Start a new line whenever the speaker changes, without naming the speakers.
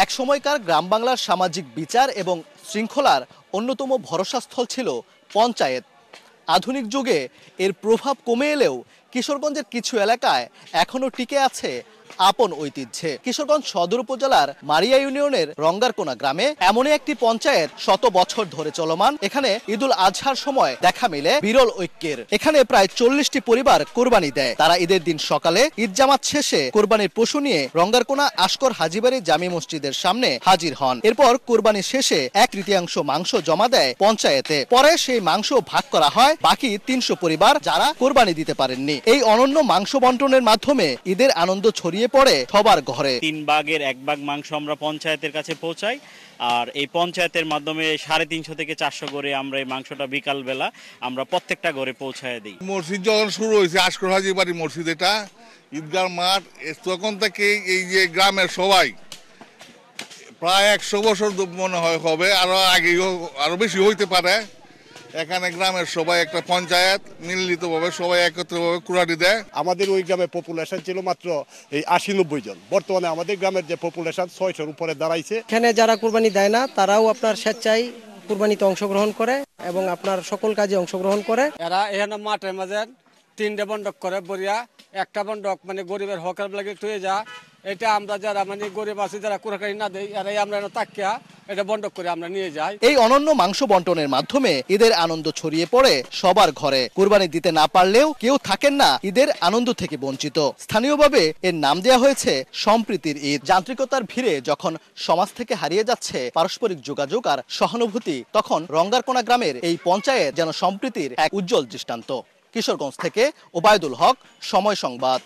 এক সময়কার গ্রাম বাংলার সামাজিক বিচার এবং শৃঙ্খলার অন্যতম ভরসাস্থল ছিল পঞ্চায়েত। আধুনিক যুগে এর প্রভাব কমে এলেও কিশোরগঞ্জের কিছু এলাকায় এখনো টিকে আছে আপন ঐতিহ্যে। কিশোরগঞ্জ সদর উপজেলার মারিয়া ইউনিয়নের রঙ্গারকোনা গ্রামে এমনই একটি পঞ্চায়েত শত বছর ধরে চলমান। এখানে ঈদুল আজহার সময় দেখা মিলে বিরল ঐক্যের। এখানে প্রায় 40টি পরিবার কোরবানি দেয়। তারা ঈদের দিন সকালে ঈদ জামাত শেষে কোরবানির পশু নিয়ে রঙ্গারকোনা আশকর হাজীবাড়ি জামি মসজিদের সামনে হাজির হন। এরপর কোরবানি শেষে 1/3 মাংস জমা দেয় পঞ্চায়েতে। পরে সেই মাংস ভাগ করা হয় বাকি 300 পরিবার যারা কোরবানি দিতে পারেননি। এই অনন্য মাংস বন্টনের মাধ্যমে ঈদের আনন্দ ছড়িয়ে পড়ে সবার ঘরে।
3 ভাগের 1 ভাগ মাংস আমরা পঞ্চায়েতের কাছে পৌঁছাই, আর এই পঞ্চায়েতের মাধ্যমে 350 থেকে 400 করে আমরা এই মাংসটা বিকাল বেলা আমরা প্রত্যেকটা ঘরে পৌঁছায় দিই।
মসজিদ যখন শুরু হয়েছে আশকর হাজীবাড়ি মসজিদ, এটা ঈদগাহ মাঠ, তখন থেকে এই যে গ্রামের সবাই প্রায় 100 বছর মনে হয় হবে, আরো বেশি হইতে পারে। এখানে গ্রামের সবাই একটা পঞ্চায়েত মিলিতভাবে সবাই একত্রভাবে কুরবানি দেয়।
আমাদের ওই গ্রামের পপুলেশন ছিল মাত্র এই 80-90 জন। বর্তমানে আমাদের গ্রামের যে পপুলেশন 600-র উপরে দাঁড়াইছে।
এখানে যারা কুরবানি দেয় না তারাও আপনার স্বেচ্ছায় কুরবানিতে অংশগ্রহণ করে এবং আপনার সকল কাজে অংশগ্রহণ করে।
এরা এখানে মাঠের মাঝে 3টে বন্ডক করে বরিয়া, একটা বন্ডক মানে গরিবের হকের লাগে তুই যা, এটা আমরা যারা মানে গরিব আছি যারা কুরবানি না দেই এরাই আমরা তাকিয়া এটা বন্ডক করে আমরা নিয়ে যাই।
এই অনন্য মাংস বন্টনের মাধ্যমে ঈদের আনন্দ ছড়িয়ে পড়ে সবার ঘরে। কুরবানি দিতে না পারলেও কেউ থাকেন না ঈদের আনন্দ থেকে বঞ্চিত। স্থানীয়ভাবে এর নাম দেওয়া হয়েছে সম্প্রীতির ঈদ। যান্ত্রিকতার ভিড়ে যখন সমাজ থেকে হারিয়ে যাচ্ছে পারস্পরিক যোগাযোগ আর সহানুভূতি, তখন রঙ্গারকোনা গ্রামের এই পঞ্চায়েত যেন সম্প্রীতির এক উজ্জ্বল দৃষ্টান্ত। কিশোরগঞ্জ থেকে ওবায়দুল হক, সময় সংবাদ।